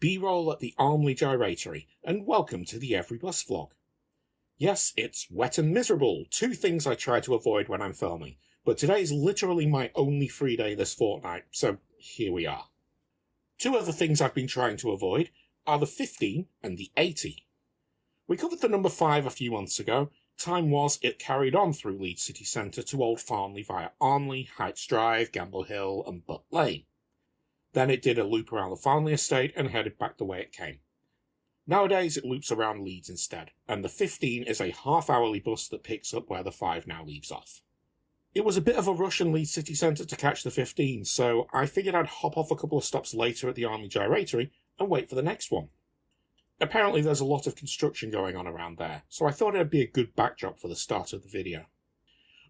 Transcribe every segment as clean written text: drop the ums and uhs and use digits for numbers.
B-roll at the Farnley gyratory, and welcome to the Every Bus vlog. Yes, it's wet and miserable, two things I try to avoid when I'm filming, but today's literally my only free day this fortnight, so here we are. Two other things I've been trying to avoid are the 15 and the 80. We covered the number 5 a few months ago. Time was it carried on through Leeds city centre to Old Farnley via Farnley, Heights Drive, Gamble Hill and Butt Lane. Then it did a loop around the Farnley estate and headed back the way it came. Nowadays it loops around Leeds instead, and the 15 is a half-hourly bus that picks up where the 5 now leaves off. It was a bit of a rush in Leeds city centre to catch the 15, so I figured I'd hop off a couple of stops later at the Farnley gyratory and wait for the next one. Apparently there's a lot of construction going on around there, so I thought it'd be a good backdrop for the start of the video.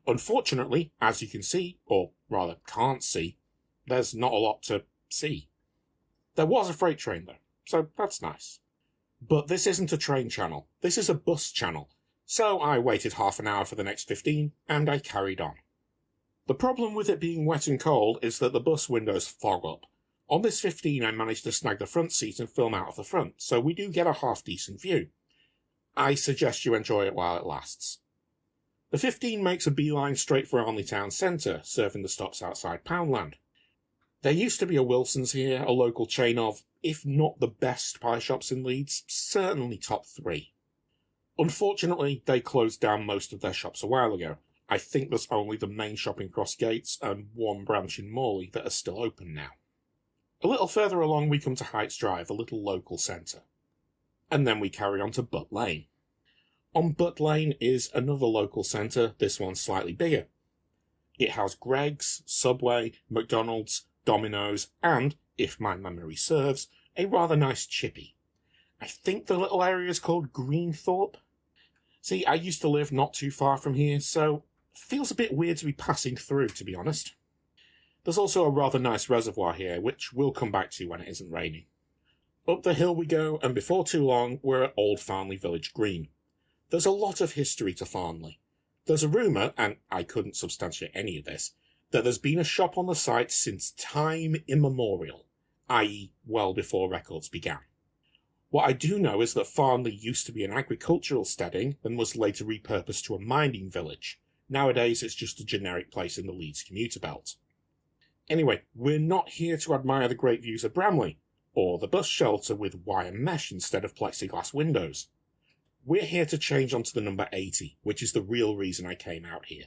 Unfortunately, as you can see, or rather can't see, there's not a lot to see. There was a freight train though, so that's nice. But this isn't a train channel, this is a bus channel, so I waited half an hour for the next 15 and I carried on. The problem with it being wet and cold is that the bus windows fog up. On this 15 I managed to snag the front seat and film out of the front, so we do get a half-decent view. I suggest you enjoy it while it lasts. The 15 makes a beeline straight for Farnley town centre, serving the stops outside Poundland. There used to be a Wilson's here, a local chain of, if not the best pie shops in Leeds, certainly top 3. Unfortunately, they closed down most of their shops a while ago. I think there's only the main shop in Cross Gates and one branch in Morley that are still open now. A little further along we come to Heights Drive, a little local centre. And then we carry on to Butt Lane. On Butt Lane is another local centre, this one slightly bigger. It has Greggs, Subway, McDonald's, Domino's, and, if my memory serves, a rather nice chippy. I think the little area is called Greenthorpe. See, I used to live not too far from here, so it feels a bit weird to be passing through, to be honest. There's also a rather nice reservoir here, which we'll come back to when it isn't raining. Up the hill we go, and before too long, we're at Old Farnley Village Green. There's a lot of history to Farnley. There's a rumour, and I couldn't substantiate any of this, that there's been a shop on the site since time immemorial, i.e. well before records began. What I do know is that Farnley used to be an agricultural steading and was later repurposed to a mining village. Nowadays it's just a generic place in the Leeds commuter belt. Anyway, we're not here to admire the great views of Bramley, or the bus shelter with wire mesh instead of plexiglass windows. We're here to change onto the number 80, which is the real reason I came out here.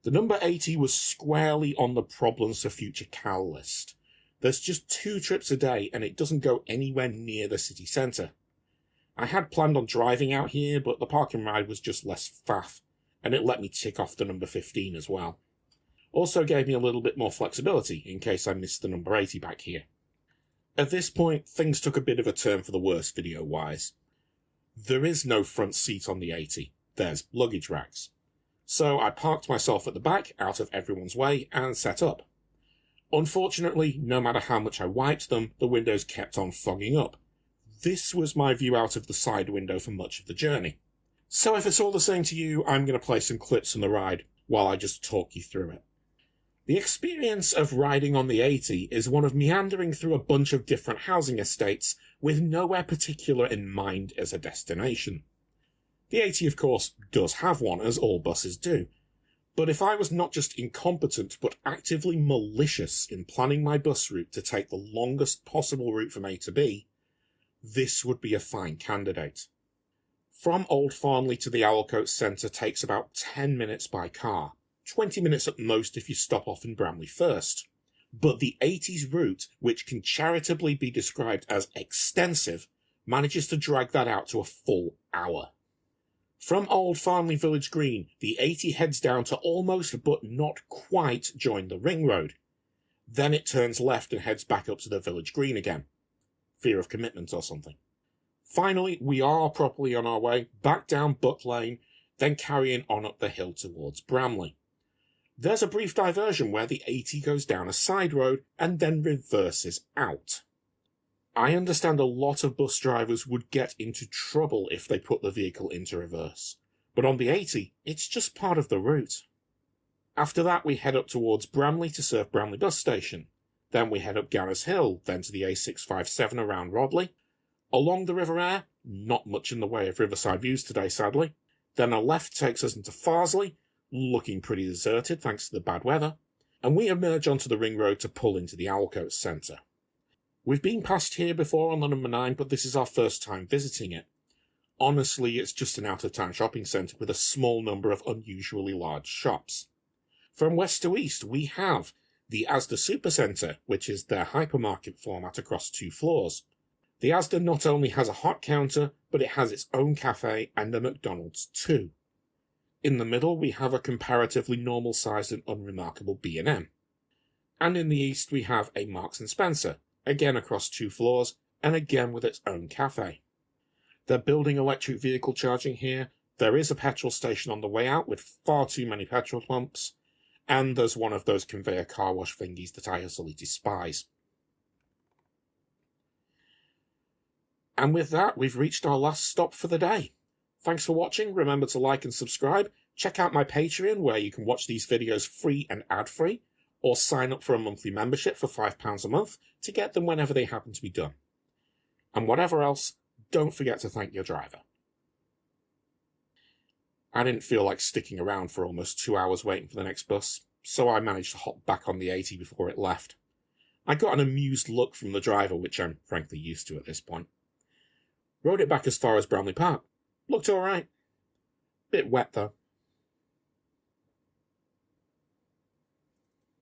The number 80 was squarely on the problems for future Cal list. There's just 2 trips a day and it doesn't go anywhere near the city centre. I had planned on driving out here, but the park and ride was just less faff, and it let me tick off the number 15 as well. Also gave me a little bit more flexibility in case I missed the number 80 back here. At this point, things took a bit of a turn for the worse video-wise. There is no front seat on the 80, there's luggage racks. So I parked myself at the back, out of everyone's way, and set up. Unfortunately, no matter how much I wiped them, the windows kept on fogging up. This was my view out of the side window for much of the journey. So if it's all the same to you, I'm going to play some clips from the ride while I just talk you through it. The experience of riding on the 80 is one of meandering through a bunch of different housing estates with nowhere particular in mind as a destination. The 80, of course, does have one, as all buses do. But if I was not just incompetent, but actively malicious in planning my bus route to take the longest possible route from A to B, this would be a fine candidate. From Old Farnley to the Owlcotes centre takes about 10 minutes by car, 20 minutes at most if you stop off in Bramley first. But the 80's route, which can charitably be described as extensive, manages to drag that out to a full hour. From Old Farnley Village Green, the 80 heads down to almost but not quite join the ring road. Then it turns left and heads back up to the Village Green again. Fear of commitment or something. Finally, we are properly on our way, back down Butt Lane, then carrying on up the hill towards Bramley. There's a brief diversion where the 80 goes down a side road and then reverses out. I understand a lot of bus drivers would get into trouble if they put the vehicle into reverse, but on the 80, it's just part of the route. After that, we head up towards Bramley to serve Bramley bus station. Then we head up Garner's Hill, then to the A657 around Rodley. Along the River Aire, not much in the way of riverside views today, sadly. Then a left takes us into Farnley, looking pretty deserted thanks to the bad weather. And we emerge onto the ring road to pull into the Owlcotes centre. We've been past here before on the number 9, but this is our first time visiting it. Honestly, it's just an out-of-town shopping centre with a small number of unusually large shops. From west to east, we have the Asda Supercentre, which is their hypermarket format across 2 floors. The Asda not only has a hot counter, but it has its own cafe and a McDonald's too. In the middle, we have a comparatively normal-sized and unremarkable B&M. And in the east, we have a Marks & Spencer, again across 2 floors, and again with its own cafe. They're building electric vehicle charging here, there is a petrol station on the way out with far too many petrol pumps, and there's one of those conveyor car wash thingies that I utterly despise. And with that, we've reached our last stop for the day. Thanks for watching, remember to like and subscribe, check out my Patreon where you can watch these videos free and ad-free, or sign up for a monthly membership for £5 a month to get them whenever they happen to be done. And whatever else, don't forget to thank your driver. I didn't feel like sticking around for almost 2 hours waiting for the next bus, so I managed to hop back on the 80 before it left. I got an amused look from the driver, which I'm frankly used to at this point. Rode it back as far as Brownlee Park. Looked alright. Bit wet though.